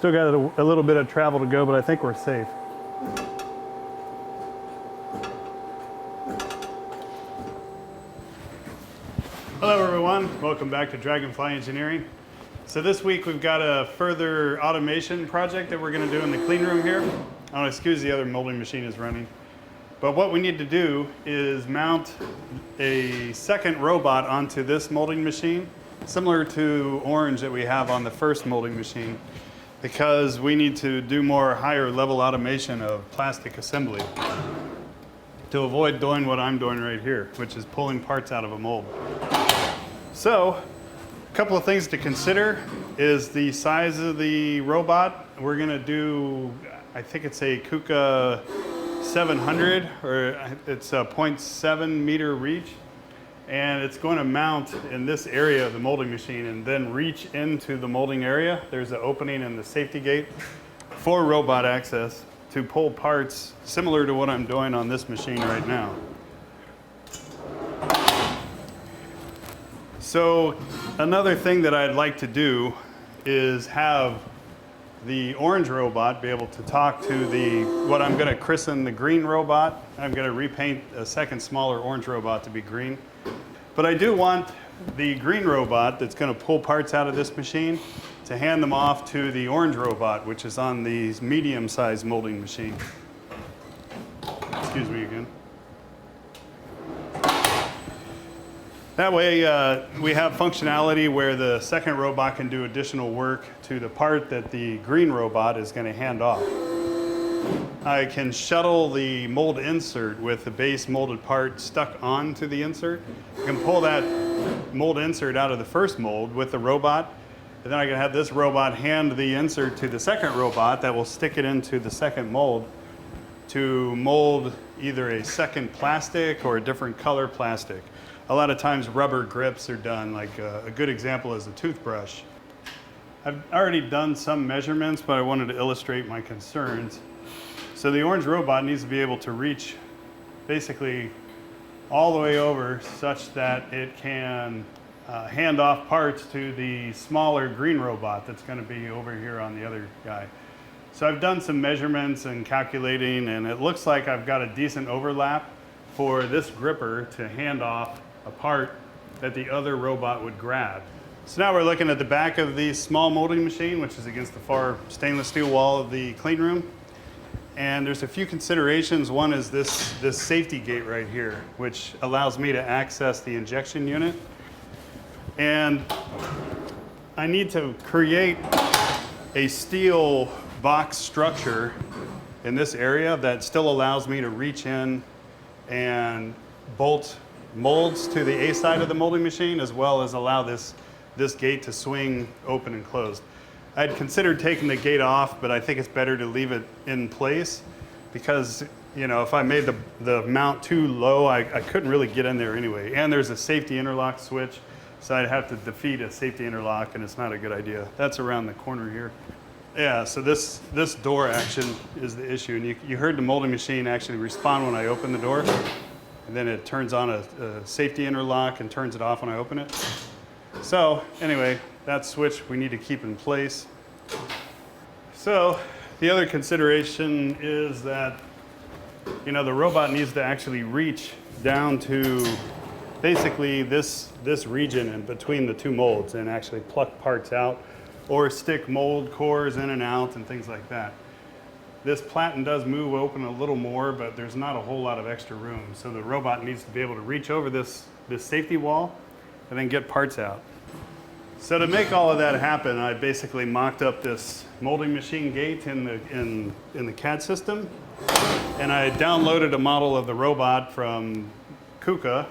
Still got a little bit of travel to go, but I think we're safe. Hello everyone, welcome back to Dragonfly Engineering. So this week we've got a further automation project that we're going to do in the clean room here. Oh, excuse the other molding machine is running. But what we need to do is mount a second robot onto this molding machine, similar to Orange that we have on the first molding machine, because we need to do more higher level automation of plastic assembly to avoid doing what I'm doing right here, which is pulling parts out of a mold. So, a couple of things to consider is the size of the robot. We're gonna do, I think it's a KUKA 700, or it's a 0.7 meter reach. And it's going to mount in this area of the molding machine and then reach into the molding area. There's an opening in the safety gate for robot access to pull parts similar to what I'm doing on this machine right now. So another thing that I'd like to do is have the Orange robot be able to talk to the, what I'm going to christen the green robot. I'm going to repaint a second smaller Orange robot to be green. But I do want the green robot that's going to pull parts out of this machine to hand them off to the Orange robot, which is on the medium-sized molding machine. Excuse me again. That way we have functionality where the second robot can do additional work to the part that the green robot is going to hand off. I can shuttle the mold insert with the base molded part stuck onto the insert. I can pull that mold insert out of the first mold with the robot, and then I can have this robot hand the insert to the second robot that will stick it into the second mold to mold either a second plastic or a different color plastic. A lot of times rubber grips are done, like a good example is a toothbrush. I've already done some measurements, but I wanted to illustrate my concerns. So the Orange robot needs to be able to reach basically all the way over such that it can hand off parts to the smaller green robot that's going to be over here on the other guy. So I've done some measurements and calculating, and it looks like I've got a decent overlap for this gripper to hand off a part that the other robot would grab. So now we're looking at the back of the small molding machine, which is against the far stainless steel wall of the clean room. And there's a few considerations. One is this safety gate right here, which allows me to access the injection unit. And I need to create a steel box structure in this area that still allows me to reach in and bolt molds to the A side of the molding machine, as well as allow this gate to swing open and closed. I'd considered taking the gate off, but I think it's better to leave it in place because, you know, if I made the mount too low, I couldn't really get in there anyway. And there's a safety interlock switch, so I'd have to defeat a safety interlock, and it's not a good idea. That's around the corner here. Yeah, so this door action is the issue. And you heard the molding machine actually respond when I opened the door, and then it turns on a safety interlock and turns it off when I open it. So anyway, that switch we need to keep in place. So the other consideration is that, you know, the robot needs to actually reach down to basically this region in between the two molds and actually pluck parts out or stick mold cores in and out and things like that. This platen does move open a little more, but there's not a whole lot of extra room. So the robot needs to be able to reach over this safety wall and then get parts out. So to make all of that happen, I basically mocked up this molding machine gate in the CAD system, and I downloaded a model of the robot from KUKA,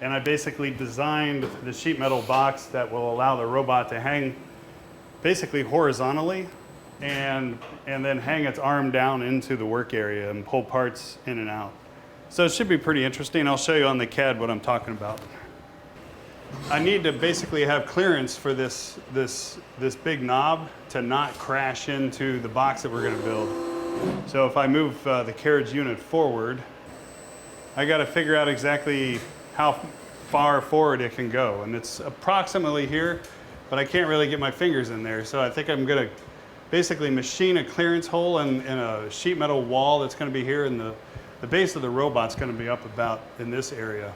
and I basically designed the sheet metal box that will allow the robot to hang basically horizontally and then hang its arm down into the work area and pull parts in and out. So it should be pretty interesting. I'll show you on the CAD what I'm talking about. I need to basically have clearance for this big knob to not crash into the box that we're going to build. So if I move the carriage unit forward, I got to figure out exactly how far forward it can go. And it's approximately here, but I can't really get my fingers in there. So I think I'm going to basically machine a clearance hole in a sheet metal wall that's going to be here, and the base of the robot's going to be up about in this area.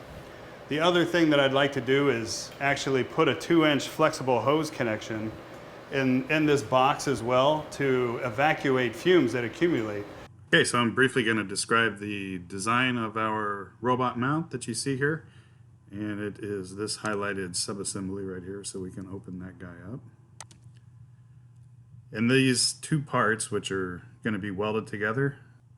The other thing that I'd like to do is actually put a 2-inch flexible hose connection in this box as well to evacuate fumes that accumulate. Okay, so I'm briefly going to describe the design of our robot mount that you see here. And it is this highlighted subassembly right here, so we can open that guy up. And these two parts, which are going to be welded together,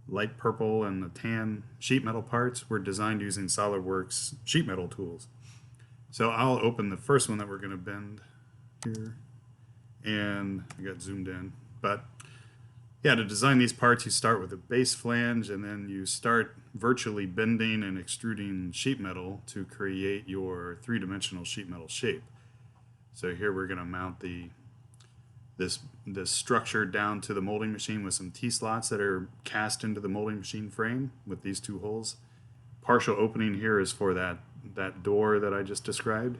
light purple and the tan sheet metal parts, were designed using SolidWorks sheet metal tools. So I'll open the first one that we're going to bend here. And I got zoomed in. But yeah, to design these parts, you start with a base flange, and then you start virtually bending and extruding sheet metal to create your three-dimensional sheet metal shape. So here we're going to mount this structure down to the molding machine with some T-slots that are cast into the molding machine frame with these two holes. Partial opening here is for that door that I just described.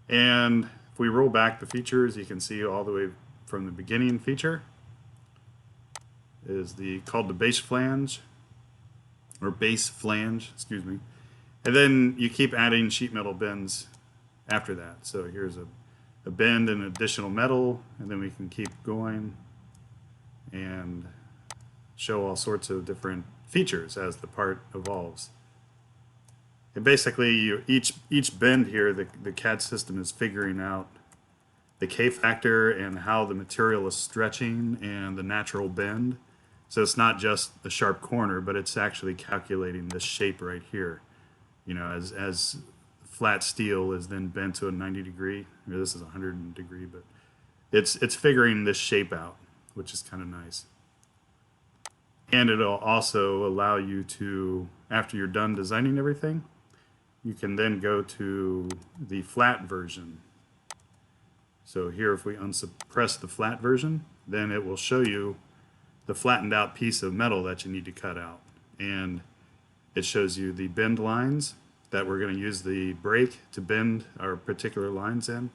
And if we roll back the features, you can see all the way from the beginning feature is called the base flange, excuse me. And then you keep adding sheet metal bends after that. So here's a bend and additional metal, and then we can keep going and show all sorts of different features as the part evolves. And basically, each bend here, the CAD system is figuring out the K factor and how the material is stretching and the natural bend. So it's not just a sharp corner, but it's actually calculating this shape right here. You know, as flat steel is then bent to a 90 degree, or this is 100 degree, but it's figuring this shape out, which is kind of nice. And it'll also allow you to, after you're done designing everything, you can then go to the flat version. So here, if we unsuppress the flat version, then it will show you the flattened out piece of metal that you need to cut out. And it shows you the bend lines that we're going to use the brake to bend our particular lines in.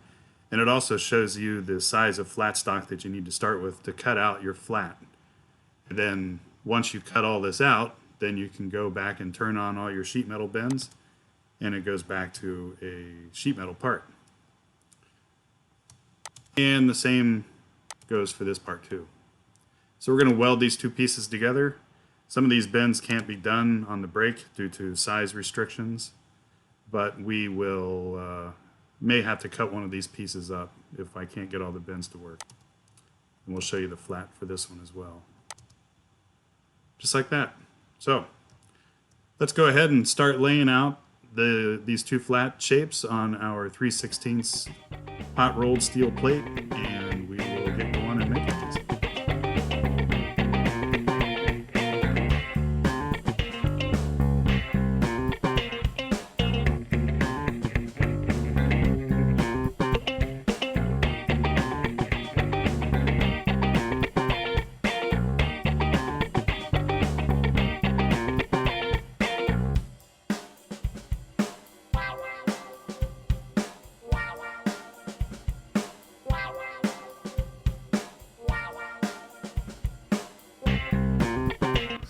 And it also shows you the size of flat stock that you need to start with to cut out your flat. And then once you cut all this out, then you can go back and turn on all your sheet metal bends, and it goes back to a sheet metal part. And the same goes for this part too. So we're going to weld these two pieces together. Some of these bends can't be done on the brake due to size restrictions, but we will may have to cut one of these pieces up if I can't get all the bends to work. And we'll show you the flat for this one as well. Just like that. So let's go ahead and start laying out these two flat shapes on our 3/16 hot rolled steel plate, and we will get going and make it.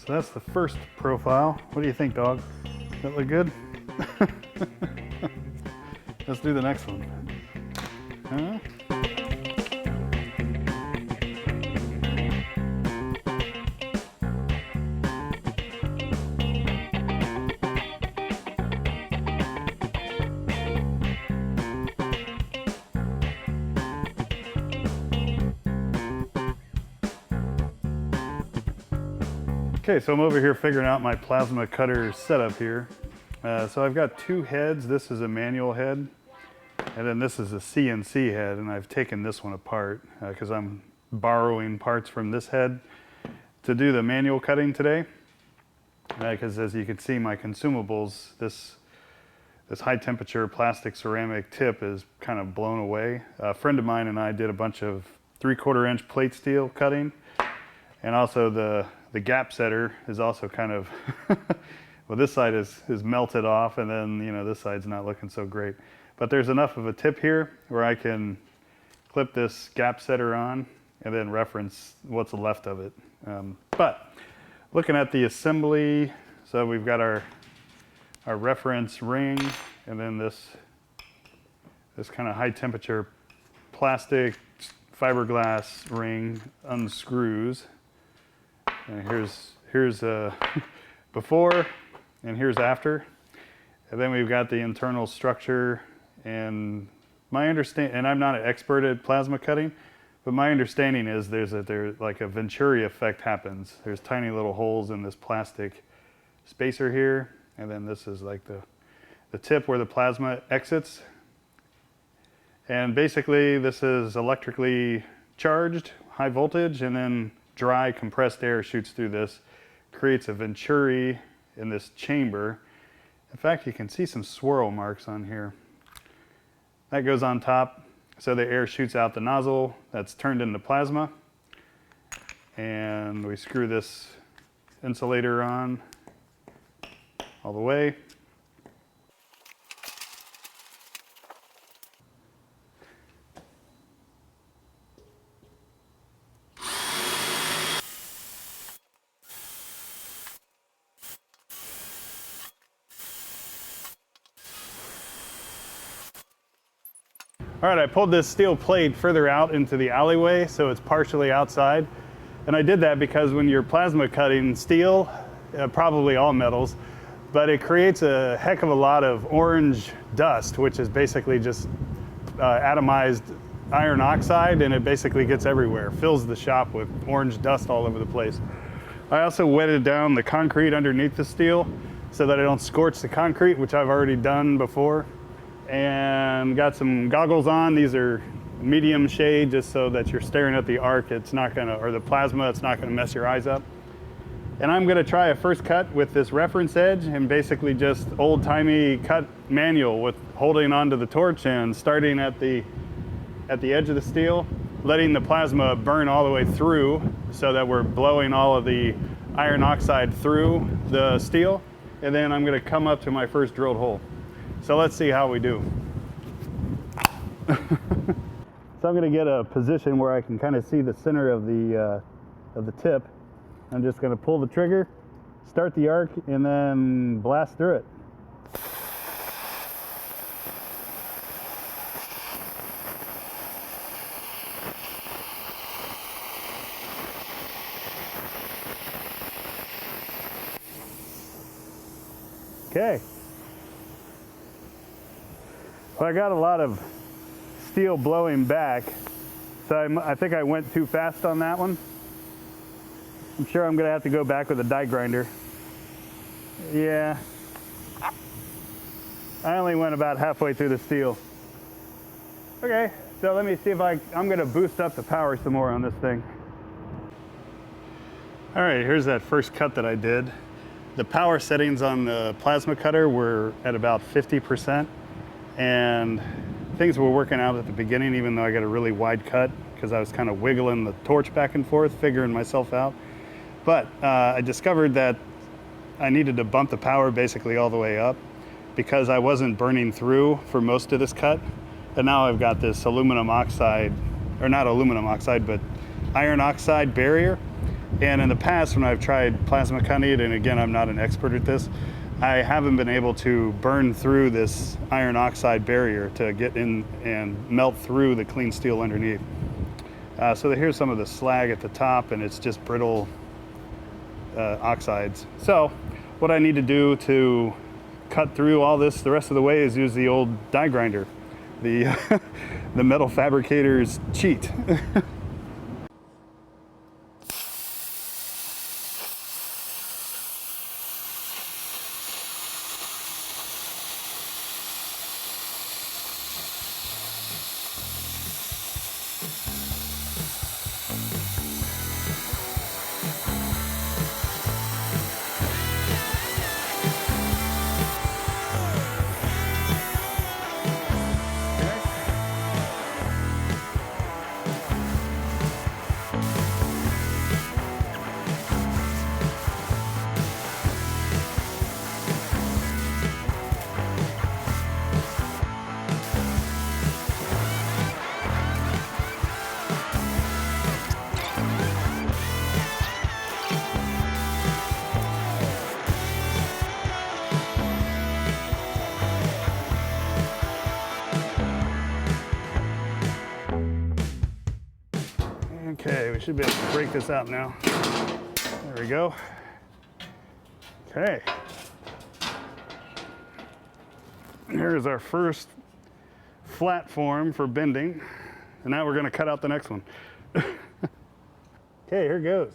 So that's the first profile. What do you think, dog? Does that look good? Let's do the next one. Huh? Okay, so I'm over here figuring out my plasma cutter setup here. So I've got two heads. This is a manual head, and then this is a CNC head, and I've taken this one apart because I'm borrowing parts from this head to do the manual cutting today. Because as you can see, my consumables, this high temperature plastic ceramic tip is kind of blown away. A friend of mine and I did a bunch of 3/4 inch plate steel cutting, and also the gap setter is also kind of, well, this side is melted off, and then, you know, this side's not looking so great. But there's enough of a tip here where I can clip this gap setter on and then reference what's left of it. But looking at the assembly, so we've got our reference ring, and then this kind of high temperature plastic fiberglass ring unscrews. And here's before and here's after. And then we've got the internal structure, and my understanding, and I'm not an expert at plasma cutting, but my understanding is there's like a Venturi effect happens. There's tiny little holes in this plastic spacer here, and then this is like the tip where the plasma exits. And basically this is electrically charged, high voltage, and then dry compressed air shoots through this, creates a Venturi in this chamber. In fact, you can see some swirl marks on here. That goes on top. So the air shoots out the nozzle that's turned into plasma, and we screw this insulator on all the way. All right, I pulled this steel plate further out into the alleyway, so it's partially outside. And I did that because when you're plasma cutting steel, probably all metals, but it creates a heck of a lot of orange dust, which is basically just atomized iron oxide, and it basically gets everywhere, fills the shop with orange dust all over the place. I also wetted down the concrete underneath the steel so that I don't scorch the concrete, which I've already done before. And got some goggles on. These are medium shade, just so that you're staring at the arc, it's not gonna, or the plasma, it's not gonna mess your eyes up. And I'm gonna try a first cut with this reference edge, and basically just old-timey cut manual with holding onto the torch and starting at the edge of the steel, letting the plasma burn all the way through so that we're blowing all of the iron oxide through the steel. And then I'm gonna come up to my first drilled hole. So let's see how we do. So I'm gonna get a position where I can kind of see the center of the tip. I'm just gonna pull the trigger, start the arc, and then blast through it. Okay. Well, I got a lot of steel blowing back, so I think I went too fast on that one. I'm sure I'm gonna have to go back with a die grinder. Yeah. I only went about halfway through the steel. Okay, so let me see if I'm gonna boost up the power some more on this thing. All right, here's that first cut that I did. The power settings on the plasma cutter were at about 50%. And things were working out at the beginning, even though I got a really wide cut, because I was kind of wiggling the torch back and forth, figuring myself out. But I discovered that I needed to bump the power basically all the way up, because I wasn't burning through for most of this cut. And now I've got this aluminum oxide, or not aluminum oxide, but iron oxide barrier. And in the past, when I've tried plasma cutting, and again, I'm not an expert at this, I haven't been able to burn through this iron oxide barrier to get in and melt through the clean steel underneath. So here's some of the slag at the top, and it's just brittle oxides. So what I need to do to cut through all this the rest of the way is use the old die grinder, the metal fabricator's cheat. Okay, we should be able to break this out now. There we go. Okay. Here's our first flat form for bending. And now we're going to cut out the next one. Okay, here goes.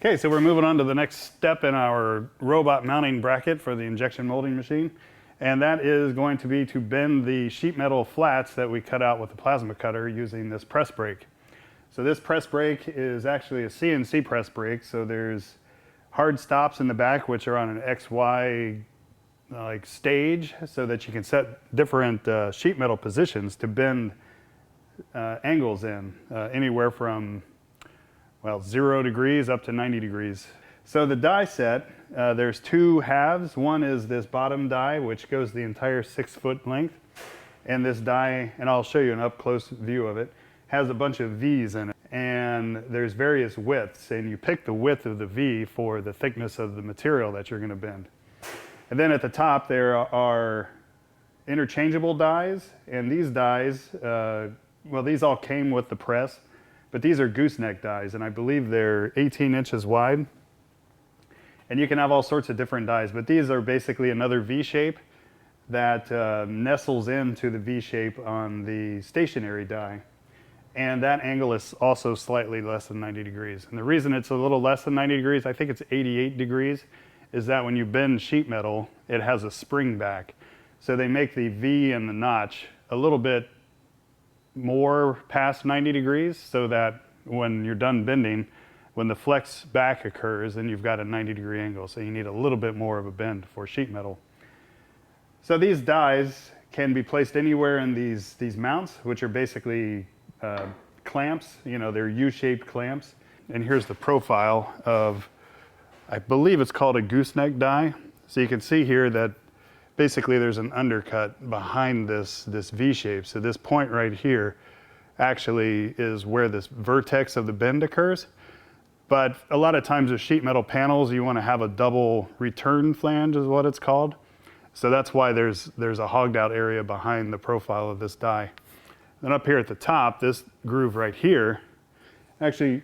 Okay, so we're moving on to the next step in our robot mounting bracket for the injection molding machine. And that is going to be to bend the sheet metal flats that we cut out with the plasma cutter using this press brake. So this press brake is actually a CNC press brake. So there's hard stops in the back, which are on an XY like stage, so that you can set different sheet metal positions to bend angles in, anywhere from, well, 0 degrees up to 90 degrees. So the die set, there's two halves. One is this bottom die, which goes the entire 6-foot length. And this die, and I'll show you an up-close view of it, has a bunch of V's in it. And there's various widths, and you pick the width of the V for the thickness of the material that you're going to bend. And then at the top, there are interchangeable dies, and these dies, well, these all came with the press. But these are gooseneck dies, and I believe they're 18 inches wide. And you can have all sorts of different dies, but these are basically another V shape that nestles into the V shape on the stationary die. And that angle is also slightly less than 90 degrees. And the reason it's a little less than 90 degrees, I think it's 88 degrees, is that when you bend sheet metal, it has a spring back. So they make the V and the notch a little bit more past 90 degrees, so that when you're done bending, when the flex back occurs, then you've got a 90-degree angle. So you need a little bit more of a bend for sheet metal. So these dies can be placed anywhere in these mounts, which are basically clamps. You know, they're U-shaped clamps. And here's the profile of, I believe it's called a gooseneck die. So you can see here that basically there's an undercut behind this V shape. So this point right here actually is where this vertex of the bend occurs. But a lot of times with sheet metal panels, you want to have a double return flange is what it's called. So that's why there's a hogged out area behind the profile of this die. Then up here at the top, this groove right here actually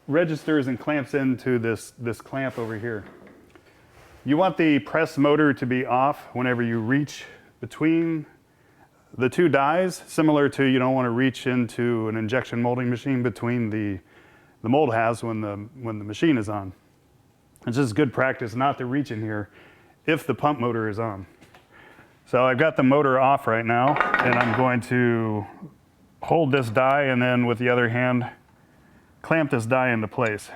registers and clamps into this clamp over here. You want the press motor to be off whenever you reach between the two dies, similar to you don't want to reach into an injection molding machine between the mold halves when the machine is on. It's just good practice not to reach in here if the pump motor is on. So I've got the motor off right now, and I'm going to hold this die and then with the other hand clamp this die into place.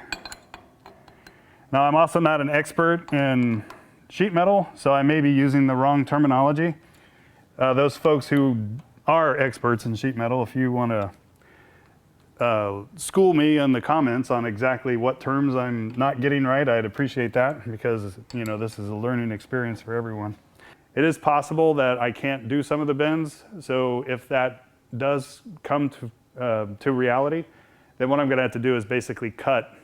Now, I'm also not an expert in sheet metal, so I may be using the wrong terminology. Those folks who are experts in sheet metal, if you want to school me in the comments on exactly what terms I'm not getting right, I'd appreciate that, because you know this is a learning experience for everyone. It is possible that I can't do some of the bends, so if that does come to reality, then what I'm going to have to do is basically cut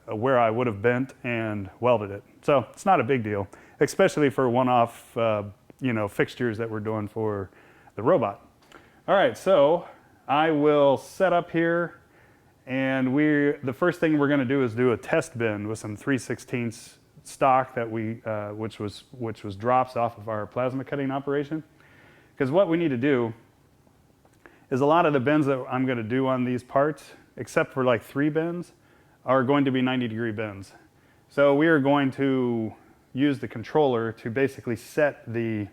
where I would have bent and welded it. So it's not a big deal, especially for one-off fixtures that we're doing for the robot. All right, so I will set up here, and the first thing we're going to do is do a test bend with some 3/16 stock that which was drops off of our plasma cutting operation. Because what we need to do is a lot of the bends that I'm going to do on these parts, except for like 3 bends, are going to be 90-degree bends. So we are going to use the controller to basically set the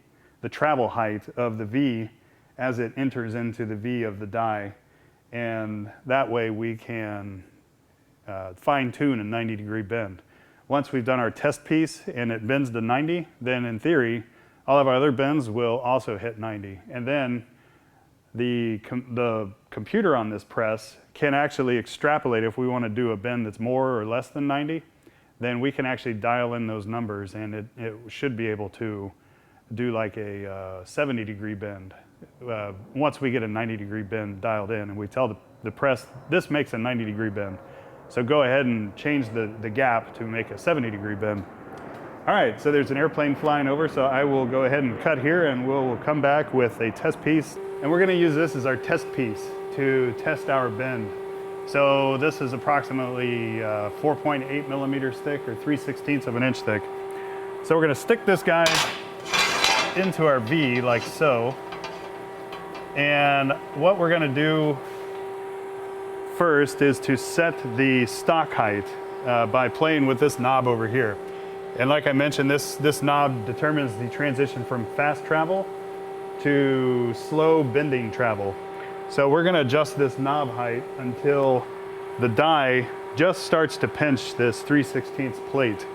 travel height of the V as it enters into the V of the die. And that way we can fine tune a 90-degree bend. Once we've done our test piece and it bends to 90, then in theory, all of our other bends will also hit 90. And then the computer on this press can actually extrapolate if we want to do a bend that's more or less than 90, then we can actually dial in those numbers and it should be able to do like a 70-degree bend. Once we get a 90-degree bend dialed in and we tell the press, this makes a 90-degree bend. So go ahead and change the gap to make a 70-degree bend. All right, so there's an airplane flying over, so I will go ahead and cut here and we'll come back with a test piece. And we're gonna use this as our test piece to test our bend. So this is approximately 4.8 millimeters thick or 3/16 of an inch thick. So we're gonna stick this guy into our V like so. And what we're gonna do first is to set the stock height by playing with this knob over here. And like I mentioned, this knob determines the transition from fast travel to slow bending travel. So we're gonna adjust this knob height until the die just starts to pinch this 3/16 plate.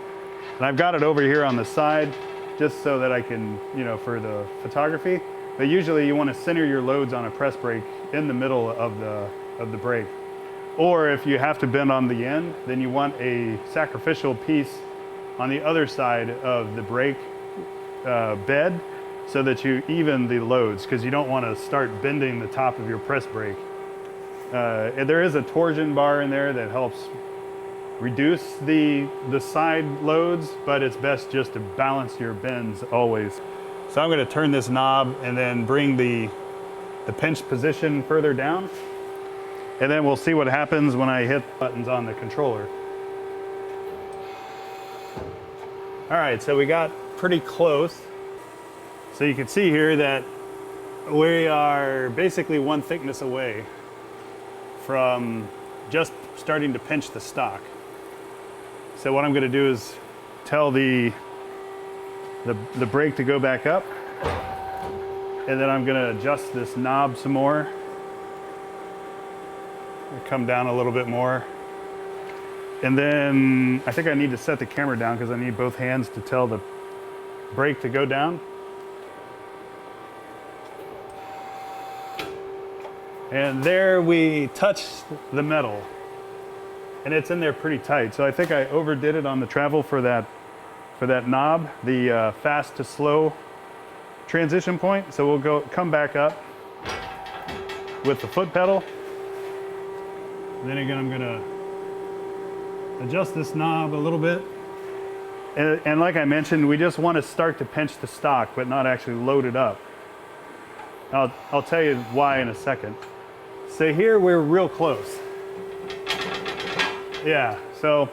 And I've got it over here on the side just so that I can, for the photography. But usually you want to center your loads on a press brake in the middle of the brake. Or if you have to bend on the end, then you want a sacrificial piece on the other side of the brake bed so that you even the loads, because you don't want to start bending the top of your press brake. And there is a torsion bar in there that helps reduce the side loads, but it's best just to balance your bends always. So I'm going to turn this knob and then bring the pinch position further down. And then we'll see what happens when I hit buttons on the controller. All right, so we got pretty close. So you can see here that we are basically one thickness away from just starting to pinch the stock. So what I'm going to do is tell the brake to go back up, and then I'm going to adjust this knob some more. Come down a little bit more. And then I think I need to set the camera down because I need both hands to tell the brake to go down. And there we touch the metal. And it's in there pretty tight. So I think I overdid it on the travel for that knob, the fast to slow transition point. So we'll come back up with the foot pedal. And then again, I'm gonna adjust this knob a little bit. And like I mentioned, we just want to start to pinch the stock, but not actually load it up. I'll tell you why in a second. So here we're real close. Yeah, so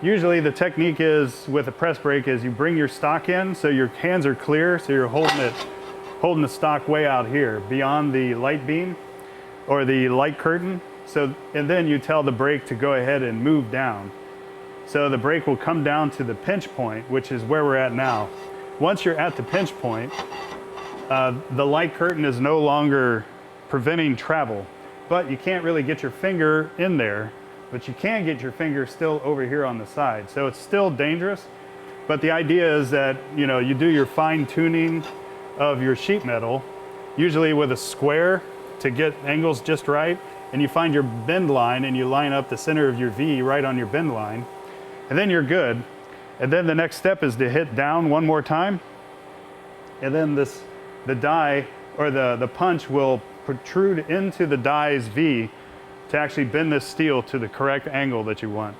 usually the technique is with a press brake is you bring your stock in so your hands are clear, so you're holding the stock way out here beyond the light beam or the light curtain. So, and then you tell the brake to go ahead and move down. So the brake will come down to the pinch point, which is where we're at now. Once you're at the pinch point, the light curtain is no longer preventing travel, but you can't really get your finger in there, but you can get your finger still over here on the side. So it's still dangerous, but the idea is that, you do your fine tuning of your sheet metal, usually with a square to get angles just right, and you find your bend line and you line up the center of your V right on your bend line, and then you're good. And then the next step is to hit down one more time, and then the die or the punch will protrude into the die's V to actually bend this steel to the correct angle that you want.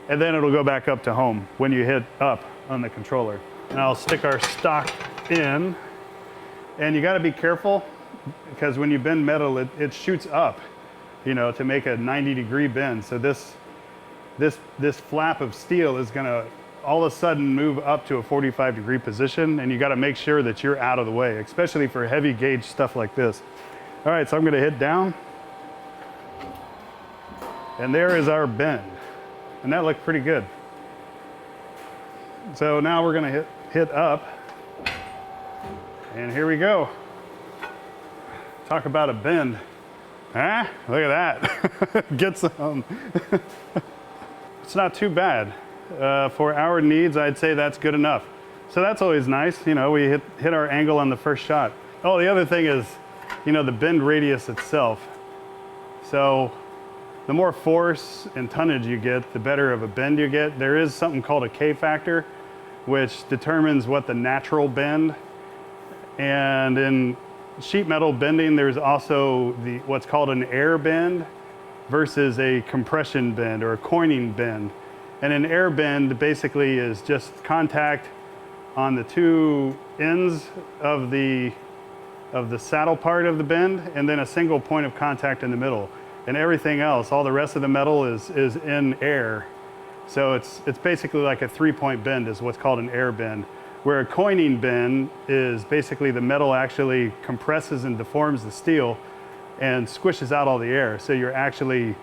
And then it'll go back up to home when you hit up on the controller. And I'll stick our stock in, and you got to be careful because when you bend metal, it shoots up, to make a 90-degree bend. So this flap of steel is going to all of a sudden move up to a 45-degree position, and you got to make sure that you're out of the way, especially for heavy gauge stuff like this. All right, so I'm going to hit down, and there is our bend, and that looked pretty good. So now we're going to hit up, and here we go. Talk about a bend. Huh? Look at that. Get some. It's not too bad. For our needs, I'd say that's good enough. So that's always nice. You know, we hit our angle on the first shot. Oh, the other thing is, you know, the bend radius itself. So the more force and tonnage you get, the better of a bend you get. There is something called a K factor, which determines what the natural bend. And in sheet metal bending, there's also what's called an air bend versus a compression bend or a coining bend. And an air bend basically is just contact on the two ends of the saddle part of the bend, and then a single point of contact in the middle. And everything else, all the rest of the metal is in air. So it's basically like a 3-point bend is what's called an air bend. Where a coining bend is basically the metal actually compresses and deforms the steel and squishes out all the air. So you're actually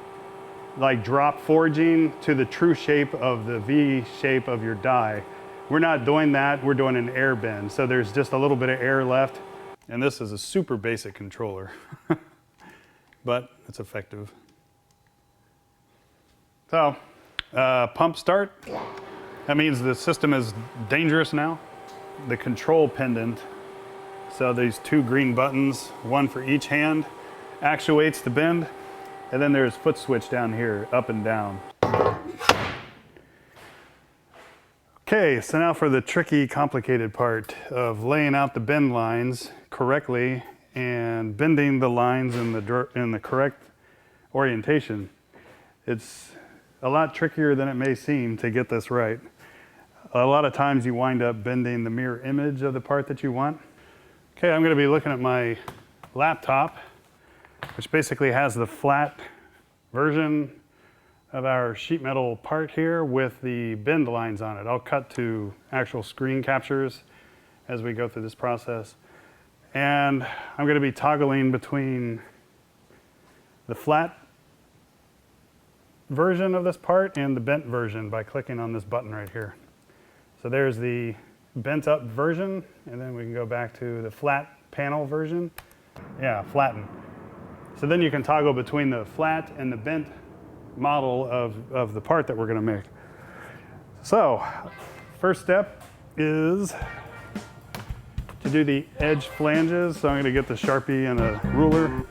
like drop forging to the true shape of the V shape of your die. We're not doing that, we're doing an air bend. So there's just a little bit of air left. And this is a super basic controller, but it's effective. So, pump start. That means the system is dangerous now. The control pendant, so these two green buttons, one for each hand, actuates the bend, and then there's foot switch down here, up and down. Okay, so now for the tricky, complicated part of laying out the bend lines correctly and bending the lines in the correct orientation. It's a lot trickier than it may seem to get this right. A lot of times you wind up bending the mirror image of the part that you want. Okay, I'm going to be looking at my laptop, which basically has the flat version of our sheet metal part here with the bend lines on it. I'll cut to actual screen captures as we go through this process. And I'm going to be toggling between the flat version of this part and the bent version by clicking on this button right here. So there's the bent up version, and then we can go back to the flat panel version. Yeah, flatten. So then you can toggle between the flat and the bent model of the part that we're going to make. So first step is to do the edge flanges. So I'm going to get the Sharpie and a ruler.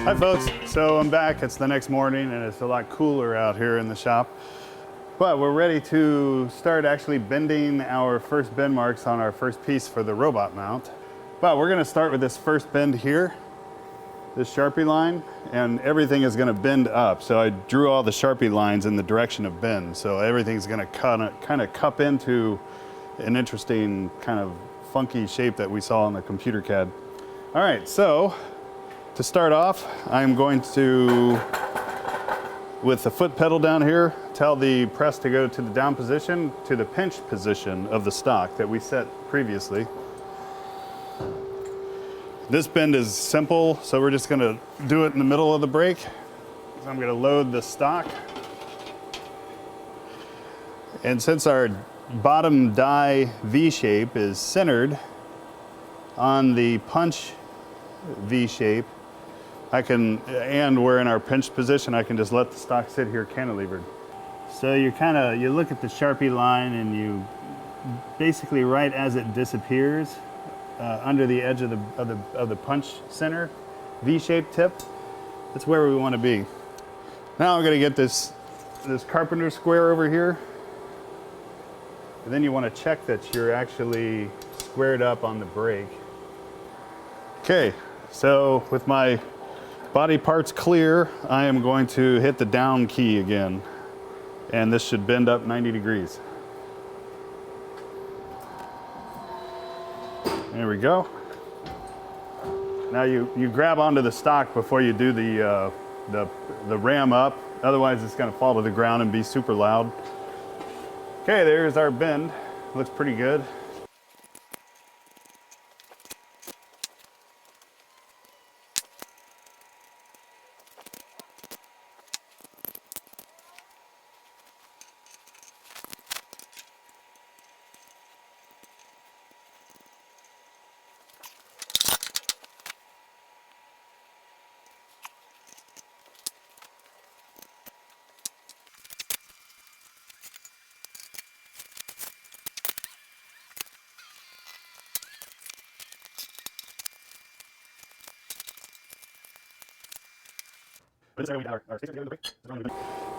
Hi folks, so I'm back. It's the next morning and it's a lot cooler out here in the shop. But we're ready to start actually bending our first bend marks on our first piece for the robot mount. But we're gonna start with this first bend here, this Sharpie line, and everything is gonna bend up. So I drew all the Sharpie lines in the direction of bend. So everything's gonna kind of cup into an interesting kind of funky shape that we saw on the computer CAD. All right, so to start off, I'm going to, with the foot pedal down here, tell the press to go to the down position, to the pinch position of the stock that we set previously. This bend is simple, so we're just gonna do it in the middle of the brake. So I'm gonna load the stock. And since our bottom die V shape is centered on the punch V shape, and we're in our pinch position, I can just let the stock sit here cantilevered. So you look at the Sharpie line and you basically right as it disappears under the edge of the punch center, V-shaped tip, that's where we want to be. Now I'm going to get this carpenter square over here. And then you want to check that you're actually squared up on the brake. Okay, so with my body parts clear, I am going to hit the down key again. And this should bend up 90 degrees. There we go. Now you grab onto the stock before you do the ram up. Otherwise it's gonna fall to the ground and be super loud. Okay, there's our bend. Looks pretty good.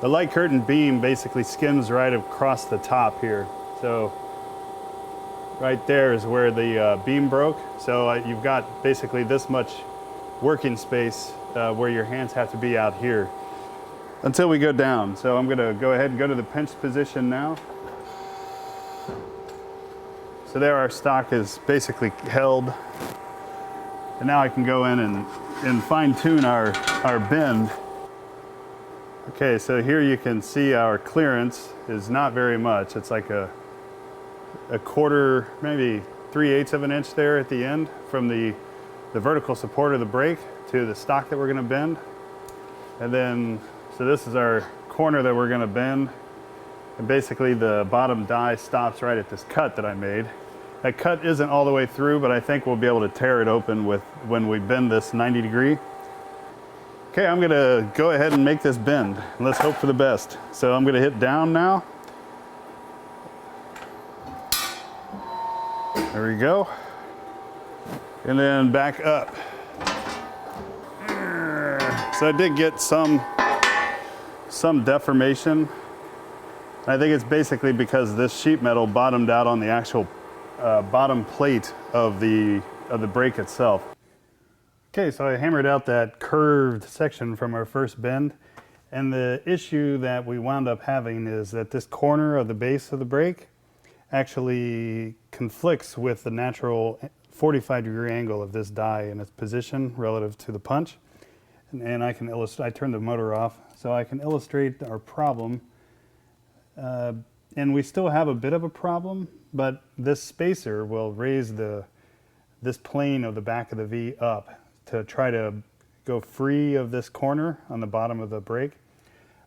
The light curtain beam basically skims right across the top here. So right there is where the beam broke. So you've got basically this much working space where your hands have to be out here until we go down. So I'm gonna go ahead and go to the pinch position now. So there our stock is basically held. And now I can go in and fine tune our bend. Okay, so here you can see our clearance is not very much. It's like a quarter, maybe 3/8 of an inch there at the end from the vertical support of the brake to the stock that we're gonna bend. And then, so this is our corner that we're gonna bend. And basically the bottom die stops right at this cut that I made. That cut isn't all the way through, but I think we'll be able to tear it open when we bend this 90 degree. Okay, I'm gonna go ahead and make this bend. Let's hope for the best. So I'm gonna hit down now. There we go. And then back up. So I did get some deformation. I think it's basically because this sheet metal bottomed out on the actual bottom plate of the brake itself. Okay, so I hammered out that curved section from our first bend, and the issue that we wound up having is that this corner of the base of the brake actually conflicts with the natural 45-degree angle of this die in its position relative to the punch. And I can illustrate, I turned the motor off, so I can illustrate our problem. And we still have a bit of a problem, but this spacer will raise this plane of the back of the V up to try to go free of this corner on the bottom of the brake.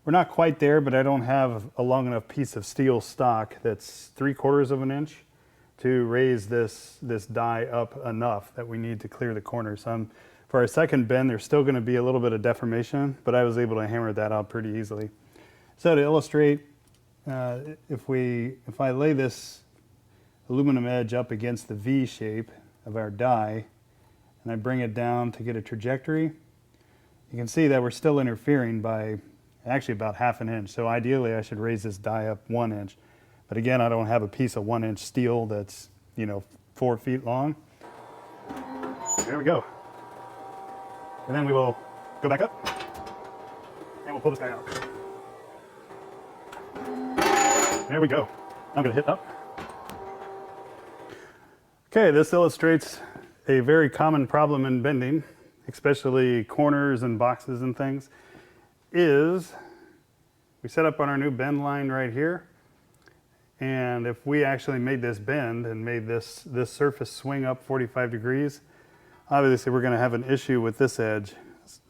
We're not quite there, but I don't have a long enough piece of steel stock that's 3/4 of an inch to raise this die up enough that we need to clear the corner. So for our second bend, there's still gonna be a little bit of deformation, but I was able to hammer that out pretty easily. So to illustrate, if I lay this aluminum edge up against the V shape of our die, and I bring it down to get a trajectory, you can see that we're still interfering by actually about 1/2 inch. So ideally I should raise this die up 1 inch. But again, I don't have a piece of 1-inch steel that's, 4 feet long. There we go. And then we will go back up and we'll pull this guy out. There we go. I'm gonna hit up. Okay, this illustrates a very common problem in bending, especially corners and boxes and things, is we set up on our new bend line right here. And if we actually made this bend and made this surface swing up 45 degrees, obviously we're gonna have an issue with this edge.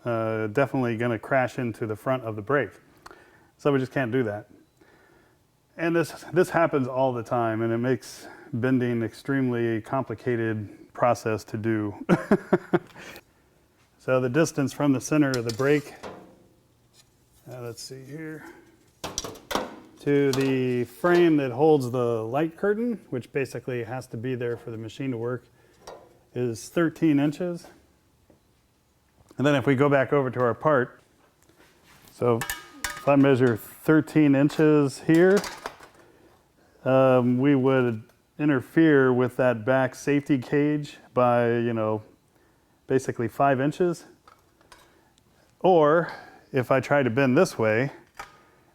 Definitely gonna crash into the front of the brake. So we just can't do that. And this happens all the time, and it makes bending extremely complicated process to do. So the distance from the center of the brake, let's see here, to the frame that holds the light curtain, which basically has to be there for the machine to work, is 13 inches. And then if we go back over to our part, so if I measure 13 inches here, we would interfere with that back safety cage by, basically 5 inches. Or if I try to bend this way,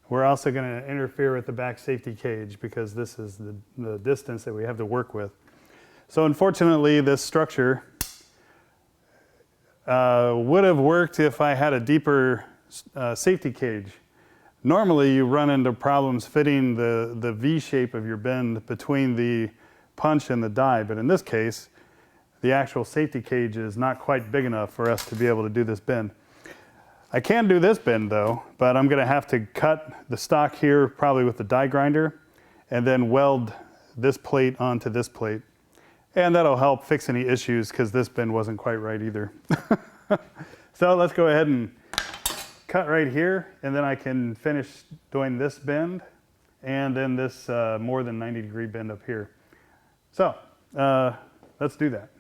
we're also going to interfere with the back safety cage because this is the distance that we have to work with. So unfortunately, this structure would have worked if I had a deeper safety cage. Normally, you run into problems fitting the V shape of your bend between the punch and the die, but in this case, the actual safety cage is not quite big enough for us to be able to do this bend. I can do this bend though, but I'm gonna have to cut the stock here probably with the die grinder and then weld this plate onto this plate. And that'll help fix any issues because this bend wasn't quite right either. So let's go ahead and cut right here, and then I can finish doing this bend and then this more than 90-degree bend up here. So let's do that.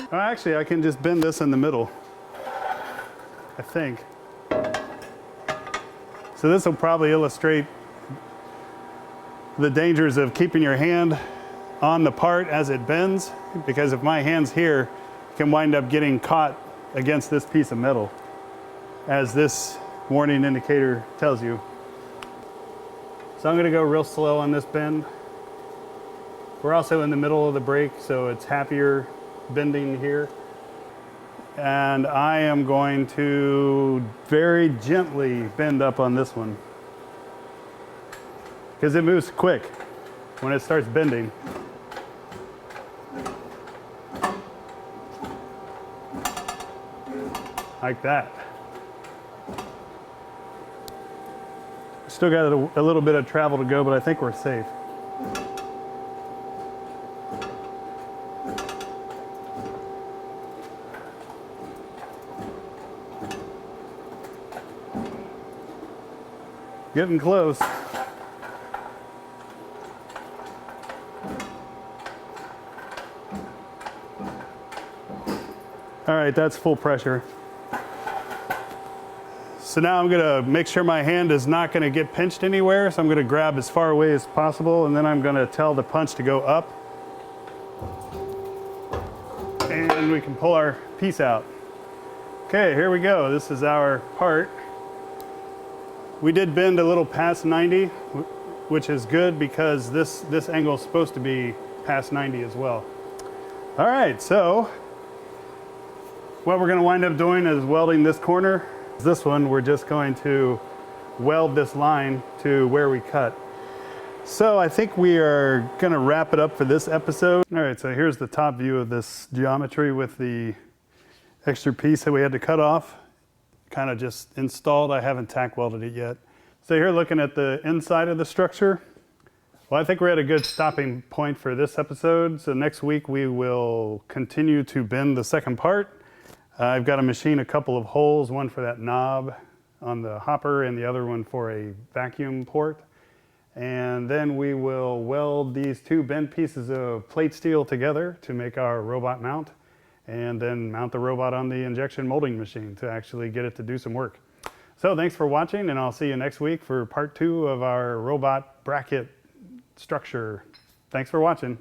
Oh, actually, I can just bend this in the middle, I think. So this will probably illustrate the dangers of keeping your hand on the part as it bends, because if my hand's here, it can wind up getting caught against this piece of metal, as this warning indicator tells you. So I'm gonna go real slow on this bend. We're also in the middle of the break, so it's happier bending here. And I am going to very gently bend up on this one because it moves quick when it starts bending. Like that. Still got a little bit of travel to go, but I think we're safe. Getting close. All right, that's full pressure. So now I'm gonna make sure my hand is not gonna get pinched anywhere, so I'm gonna grab as far away as possible, and then I'm gonna tell the punch to go up. And we can pull our piece out. Okay, here we go. This is our part. We did bend a little past 90, which is good because this angle is supposed to be past 90 as well. All right, so what we're gonna wind up doing is welding this corner. This one, we're just going to weld this line to where we cut. So I think we are gonna wrap it up for this episode. All right, so here's the top view of this geometry with the extra piece that we had to cut off. Kind of just installed. I haven't tack welded it yet. So here looking at the inside of the structure. Well, I think we're at a good stopping point for this episode. So next week we will continue to bend the second part. I've got to machine a couple of holes, one for that knob on the hopper and the other one for a vacuum port. And then we will weld these two bent pieces of plate steel together to make our robot mount, and then mount the robot on the injection molding machine to actually get it to do some work. So thanks for watching, and I'll see you next week for part 2 of our robot bracket structure. Thanks for watching.